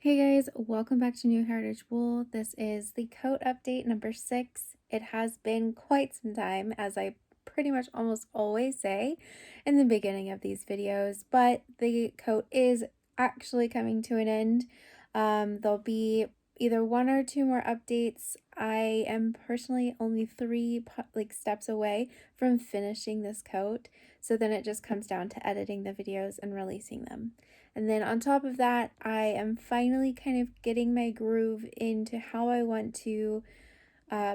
Hey guys, welcome back to New Heritage Wool. This is the coat update number 6. It has been quite some time, as I pretty much almost always say in the beginning of these videos, but the coat is actually coming to an end. There'll be either 1 or 2 more updates. I am personally only 3 steps away from finishing this coat, so then it just comes down to editing the videos and releasing them. And then on top of that, I am finally kind of getting my groove into how I want to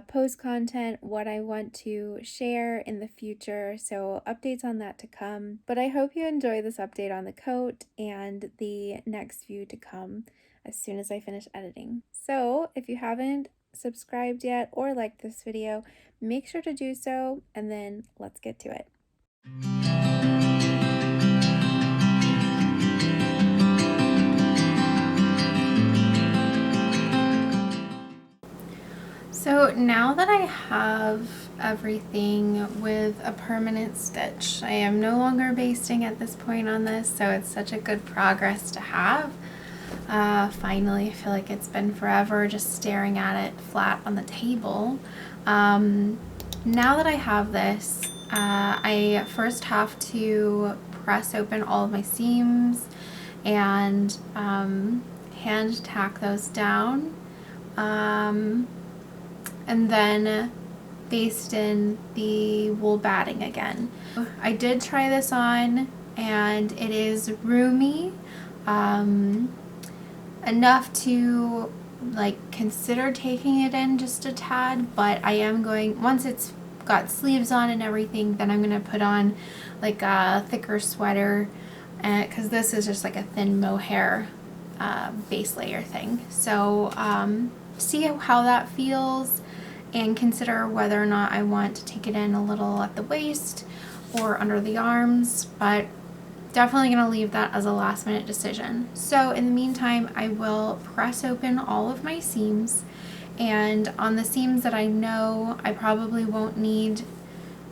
post content, what I want to share in the future. So updates on that to come. But I hope you enjoy this update on the coat and the next few to come as soon as I finish editing. So if you haven't subscribed yet or liked this video, make sure to do so, and then let's get to it. So now that I have everything with a permanent stitch, I am no longer basting at this point on this, so it's such a good progress to have. Finally, I feel like it's been forever just staring at it flat on the table. Now that I have this, I first have to press open all of my seams and hand tack those down. And then baste in the wool batting again. I did try this on and it is roomy enough to consider taking it in just a tad, but I am going, once it's got sleeves on and everything, then I'm going to put on like a thicker sweater, because this is just like a thin mohair base layer thing. So see how that feels and consider whether or not I want to take it in a little at the waist or under the arms, but definitely going to leave that as a last minute decision. So in the meantime, I will press open all of my seams, and on the seams that I know I probably won't need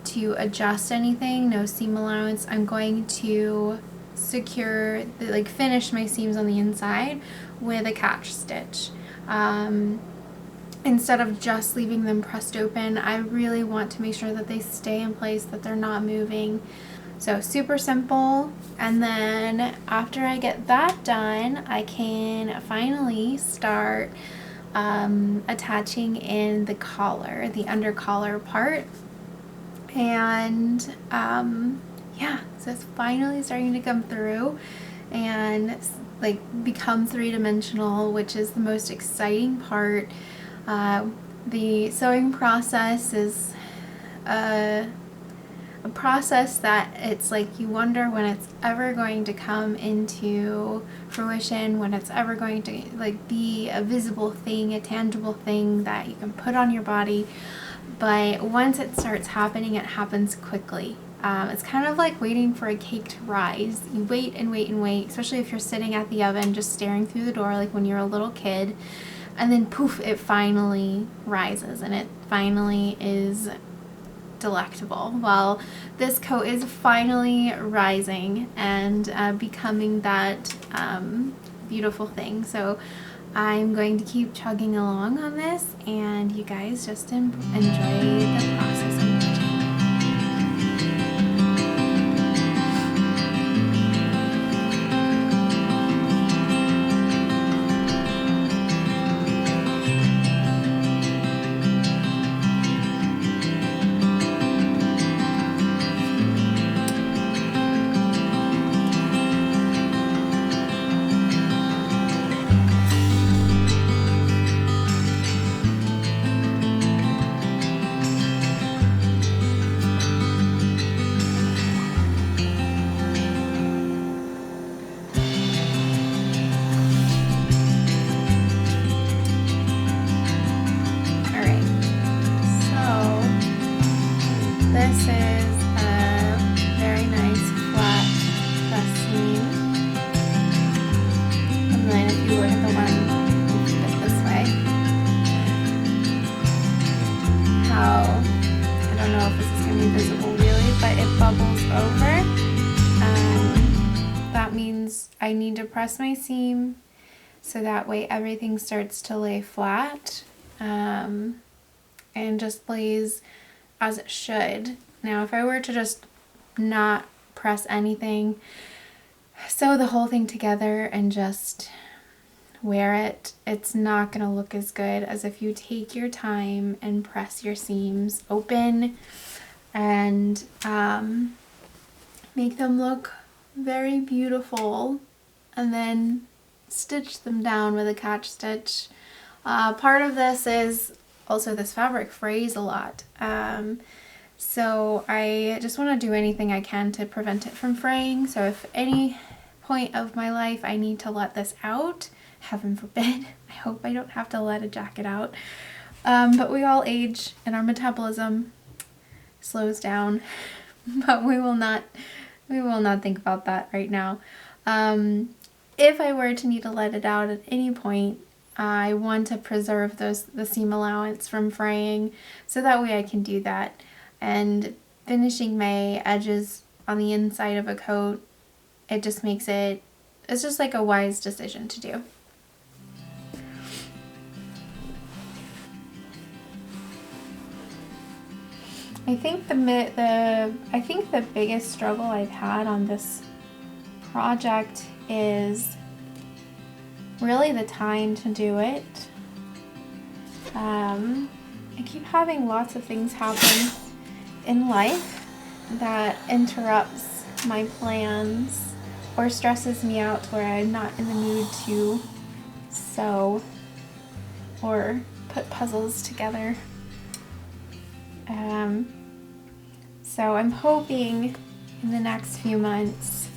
to adjust anything, no seam allowance, I'm going to secure, finish my seams on the inside with a catch stitch. Instead of just leaving them pressed open, I really want to make sure that they stay in place, that they're not moving. So super simple. And then after I get that done, I can finally start attaching in the collar, the under collar part. And yeah, so it's finally starting to come through and become three-dimensional, which is the most exciting part. The sewing process is a process that it's like you wonder when it's ever going to come into fruition, when it's ever going to be a visible thing, a tangible thing that you can put on your body. But once it starts happening, it happens quickly. It's kind of like waiting for a cake to rise. You wait and wait and wait, especially if you're sitting at the oven just staring through the door like when you're a little kid. And then poof, it finally rises and it finally is delectable. Well, this coat is finally rising and becoming that beautiful thing. So I'm going to keep chugging along on this, and you guys just enjoy the process of watching. This is a very nice flat press seam, and then if you look at the one you keep it this way, how, I don't know if this is going to be visible really, but it bubbles over. That means I need to press my seam so that way everything starts to lay flat and just lays as it should. Now if I were to just not press anything, sew the whole thing together and just wear it, it's not going to look as good as if you take your time and press your seams open and make them look very beautiful, and then stitch them down with a catch stitch. Part of this is also this fabric frays a lot, so I just want to do anything I can to prevent it from fraying. So if any point of my life I need to let this out, heaven forbid, I hope I don't have to let a jacket out, but we all age and our metabolism slows down, but we will not think about that right now. If I were to need to let it out at any point, I want to preserve the seam allowance from fraying, so that way I can do that. And finishing my edges on the inside of a coat, it just makes it's just like a wise decision to do. I think the biggest struggle I've had on this project is really the time to do it. I keep having lots of things happen in life that interrupts my plans or stresses me out to where I'm not in the mood to sew or put puzzles together. So I'm hoping in the next few months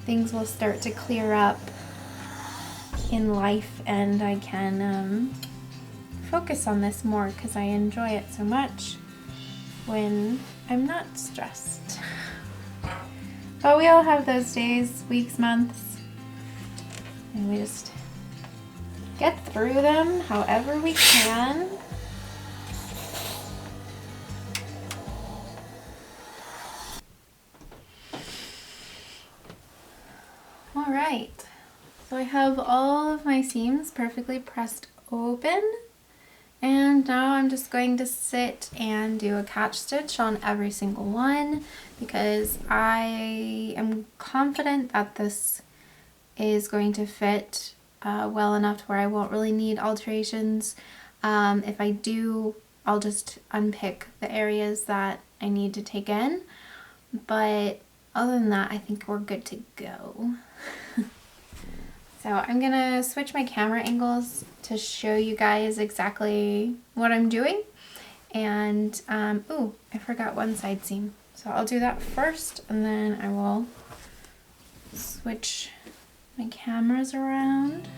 things will start to clear up in life and I can focus on this more, because I enjoy it so much when I'm not stressed. But we all have those days, weeks, months, and we just get through them however we can. All right, so I have all of my seams perfectly pressed open, and now I'm just going to sit and do a catch stitch on every single one, because I am confident that this is going to fit well enough to where I won't really need alterations. If I do, I'll just unpick the areas that I need to take in, but other than that, I think we're good to go. So I'm gonna switch my camera angles to show you guys exactly what I'm doing. And, ooh, I forgot one side seam. So I'll do that first, and then I will switch my cameras around.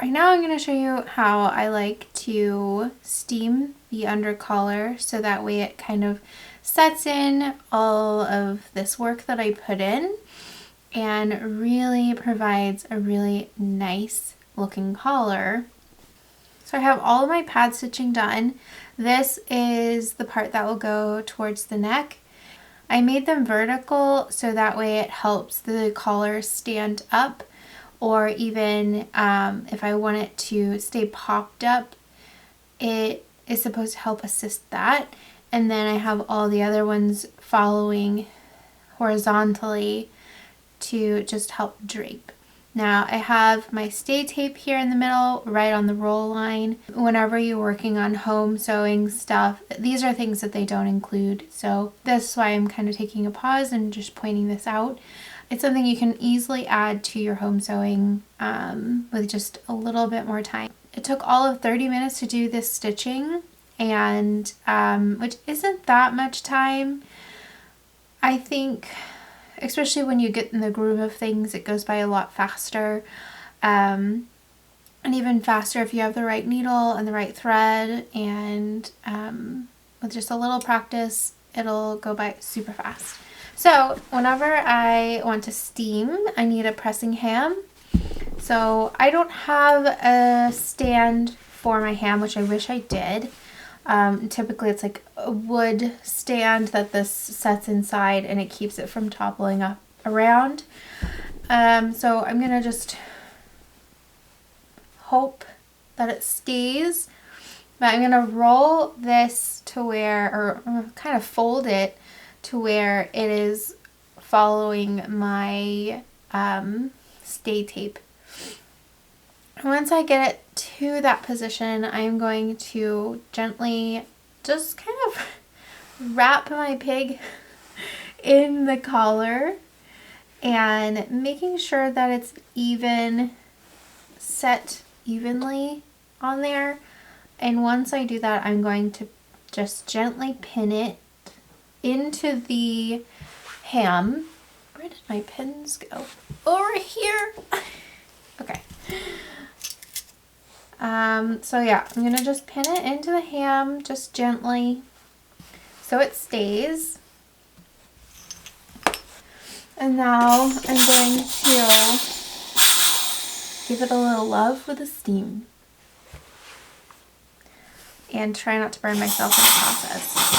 right now I'm going to show you how I like to steam the under collar so that way it kind of sets in all of this work that I put in and really provides a really nice looking collar. So I have all of my pad stitching done. This is the part that will go towards the neck. I made them vertical so that way it helps the collar stand up, or even if I want it to stay popped up, it is supposed to help assist that. And then I have all the other ones following horizontally to just help drape. Now I have my stay tape here in the middle, right on the roll line. Whenever you're working on home sewing stuff, these are things that they don't include. So that's why I'm kind of taking a pause and just pointing this out. It's something you can easily add to your home sewing with just a little bit more time. It took all of 30 minutes to do this stitching, and which isn't that much time. I think, especially when you get in the groove of things, it goes by a lot faster. And even faster if you have the right needle and the right thread, and with just a little practice, it'll go by super fast. So whenever I want to steam, I need a pressing ham. So I don't have a stand for my ham, which I wish I did. Typically it's like a wood stand that this sets inside and it keeps it from toppling up around. So I'm gonna just hope that it stays, but I'm gonna roll this to where, or kind of fold it to where it is following my stay tape. Once I get it to that position, I'm going to gently just kind of wrap my pig in the collar and making sure that it's even set evenly on there. And once I do that, I'm going to just gently pin it into the ham. Where did my pins go? Over here. Okay. So yeah, I'm gonna just pin it into the ham just gently so it stays. And now I'm going to give it a little love with the steam and try not to burn myself in the process.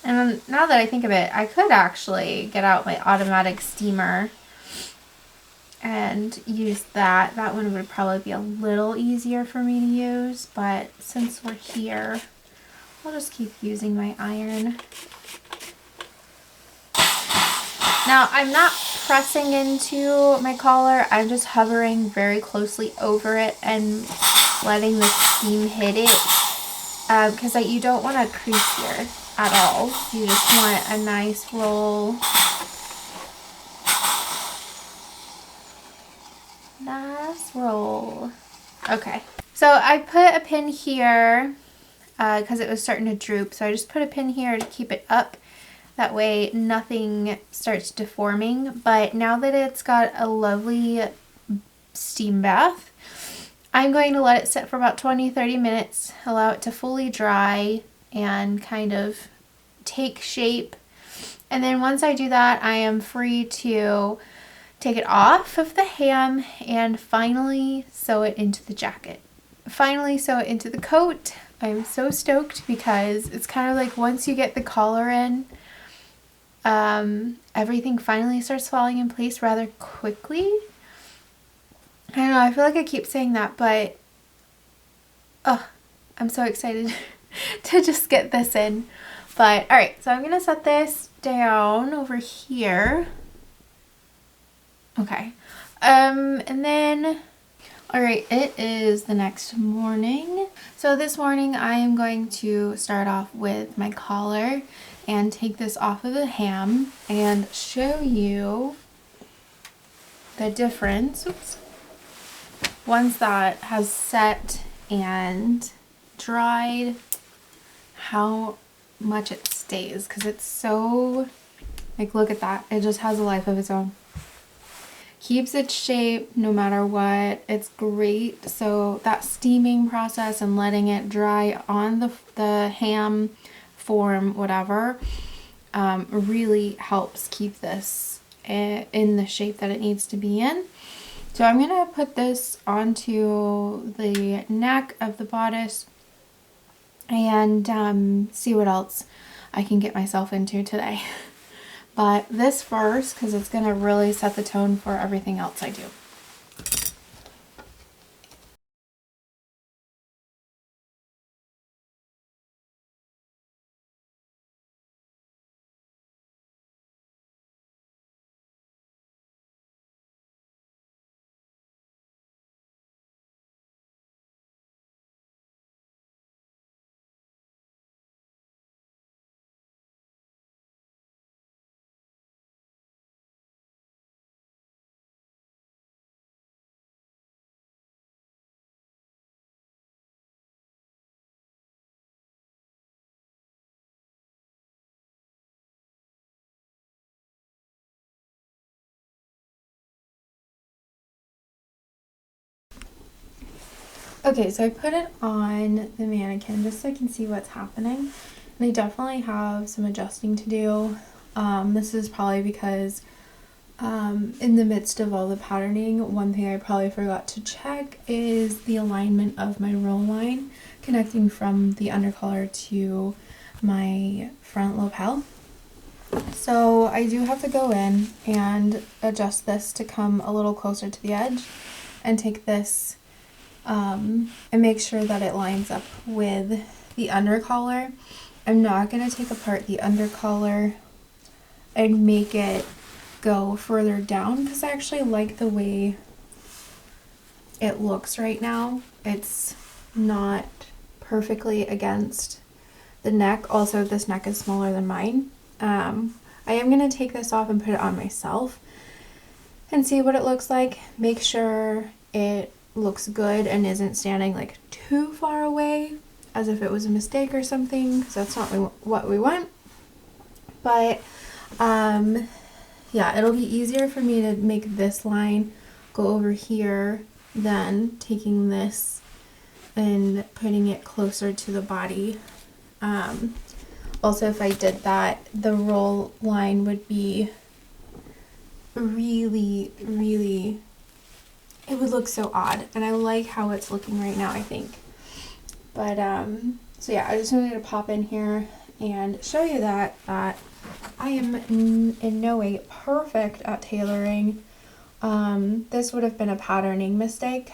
And now that I think of it, I could actually get out my automatic steamer and use that. That one would probably be a little easier for me to use, but since we're here, I'll just keep using my iron. Now, I'm not pressing into my collar, I'm just hovering very closely over it and letting the steam hit it, because you don't want a crease here at all. You just want a nice roll. Nice roll. Okay, so I put a pin here because it was starting to droop, so I just put a pin here to keep it up. That way nothing starts deforming. But now that it's got a lovely steam bath, I'm going to let it sit for about 20-30 minutes, allow it to fully dry and kind of take shape. And then once I do that, I am free to take it off of the ham and finally sew it into the jacket. Finally sew it into the coat. I'm so stoked because it's kind of like once you get the collar in, everything finally starts falling in place rather quickly. I don't know, I feel like I keep saying that, but oh, I'm so excited to just get this in. But alright, so I'm going to set this down over here. Okay. And then, alright, it is the next morning. So this morning I am going to start off with my collar and take this off of the ham and show you the difference. Oops. Once that has set and dried, how much it stays, because it's so, like, look at that, it just has a life of its own. Keeps its shape no matter what. It's great. So that steaming process and letting it dry on the ham form, whatever, really helps keep this in the shape that it needs to be in. So I'm gonna put this onto the neck of the bodice and see what else I can get myself into today. But this first, because it's going to really set the tone for everything else I do. Okay, so I put it on the mannequin just so I can see what's happening. And I definitely have some adjusting to do. This is probably because in the midst of all the patterning, one thing I probably forgot to check is the alignment of my roll line connecting from the undercollar to my front lapel. So I do have to go in and adjust this to come a little closer to the edge and take this and make sure that it lines up with the undercollar. I'm not going to take apart the undercollar and make it go further down because I actually like the way it looks right now. It's not perfectly against the neck. Also, this neck is smaller than mine. I am going to take this off and put it on myself and see what it looks like. Make sure it looks good and isn't standing like too far away as if it was a mistake or something, because that's not what we want. But yeah, it'll be easier for me to make this line go over here than taking this and putting it closer to the body. Also, if I did that, the roll line would be really, it would look so odd, and I like how it's looking right now, I think. But so yeah, I just wanted to pop in here and show you that I am in no way perfect at tailoring. This would have been a patterning mistake.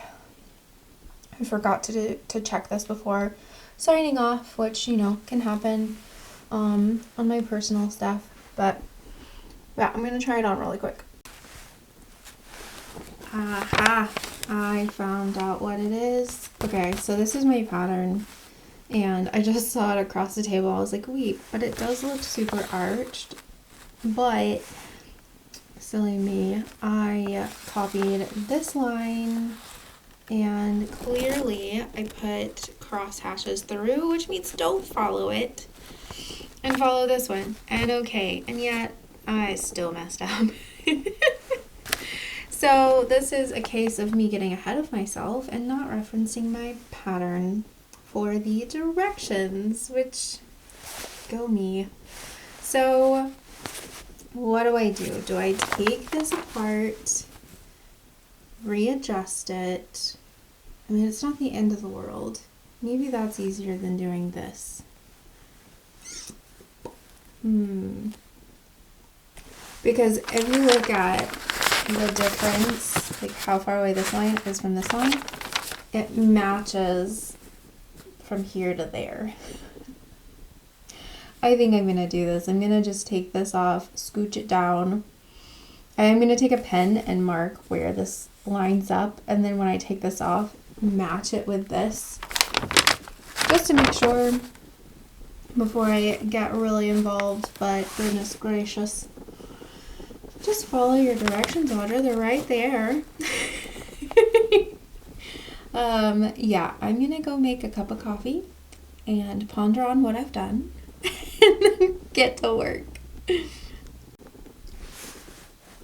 I forgot to check this before signing off, which, you know, can happen on my personal stuff. But yeah, I'm gonna try it on really quick. Aha! I found out what it is. Okay, so this is my pattern, and I just saw it across the table. I was like, wait, but it does look super arched. But silly me, I copied this line, and clearly I put cross hashes through, which means don't follow it, and follow this one. And okay, and yet I still messed up. So this is a case of me getting ahead of myself and not referencing my pattern for the directions, which go me. So what do? Do I take this apart, readjust it? I mean, it's not the end of the world. Maybe that's easier than doing this. Because if you look at the difference, like how far away this line is from this line, it matches from here to there. I think I'm gonna do this. I'm gonna just take this off, scooch it down. I am gonna take a pen and mark where this lines up, and then when I take this off, match it with this, just to make sure before I get really involved. But goodness gracious, just follow your directions, Audrah. They're right there. Yeah, I'm gonna go make a cup of coffee and ponder on what I've done and then get to work.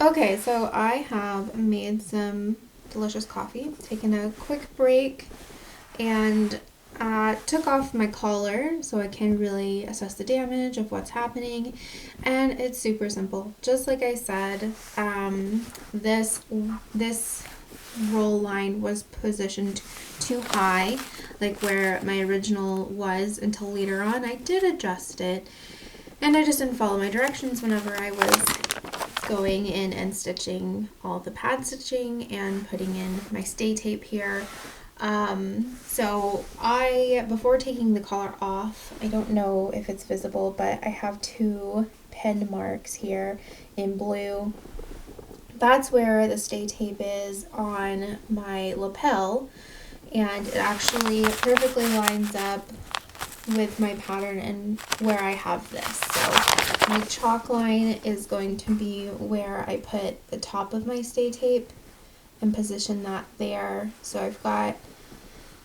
Okay, so I have made some delicious coffee, taken a quick break, and took off my collar so I can really assess the damage of what's happening. And it's super simple. Just like I said, this roll line was positioned too high, like where my original was, until later on I did adjust it, and I just didn't follow my directions whenever I was going in and stitching all the pad stitching and putting in my stay tape here. So before taking the collar off, I don't know if it's visible, but I have 2 pen marks here in blue. That's where the stay tape is on my lapel, and it actually perfectly lines up with my pattern and where I have this. So my chalk line is going to be where I put the top of my stay tape and position that there. So I've got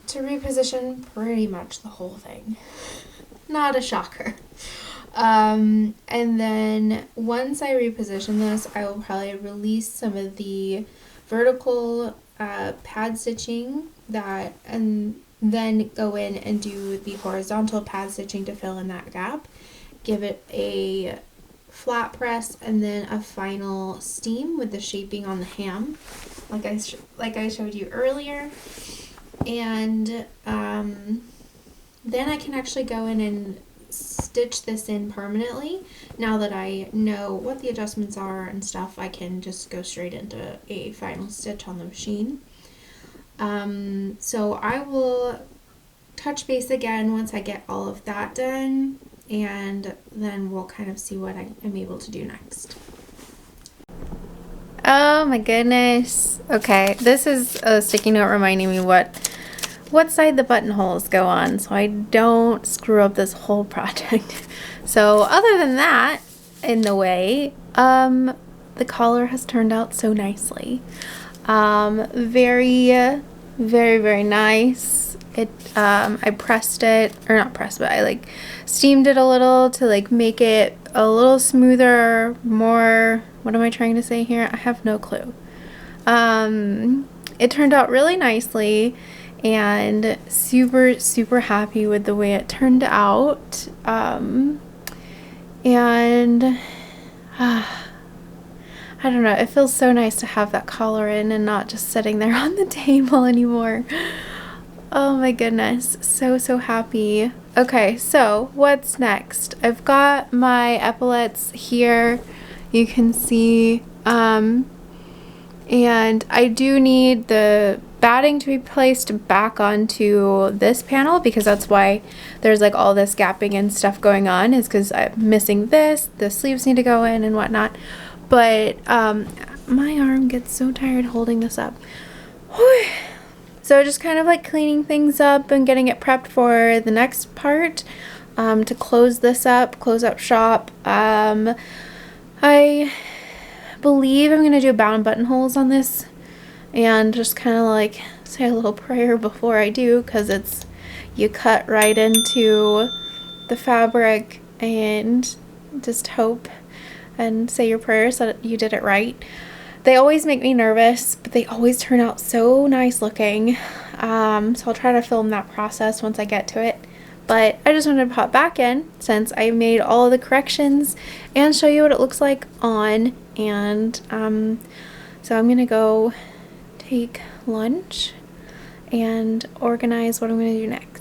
to reposition pretty much the whole thing. Not a shocker. And then once I reposition this, I will probably release some of the vertical pad stitching and then go in and do the horizontal pad stitching to fill in that gap, give it a flat press, and then a final steam with the shaping on the ham, like I showed you earlier. And then I can actually go in and stitch this in permanently. Now that I know what the adjustments are and stuff, I can just go straight into a final stitch on the machine. So I will touch base again once I get all of that done, and then we'll kind of see what I'm able to do next. Oh my goodness. Okay, this is a sticky note reminding me what side the buttonholes go on so I don't screw up this whole project. So other than that, in the way, the collar has turned out so nicely. Very, very nice. I pressed it, or not pressed, but I like steamed it a little to like make it a little smoother, more, what am I trying to say here? I have no clue. It turned out really nicely, and super happy with the way it turned out. I don't know, it feels so nice to have that collar in and not just sitting there on the table anymore. Oh my goodness, so happy. Okay, so what's next? I've got my epaulets here, you can see, and I do need the batting to be placed back onto this panel, because that's why there's like all this gapping and stuff going on, is because I'm missing this, the sleeves need to go in and whatnot. But my arm gets so tired holding this up. Whew. So just kind of like cleaning things up and getting it prepped for the next part, to close this up, close up shop. I believe I'm gonna do bound buttonholes on this, and just kind of like say a little prayer before I do, because you cut right into the fabric and just hope and say your prayers that you did it right. They always make me nervous, but they always turn out so nice looking. So I'll try to film that process once I get to it. But I just wanted to pop back in since I made all of the corrections and show you what it looks like on. And so I'm gonna go take lunch and organize what I'm gonna do next.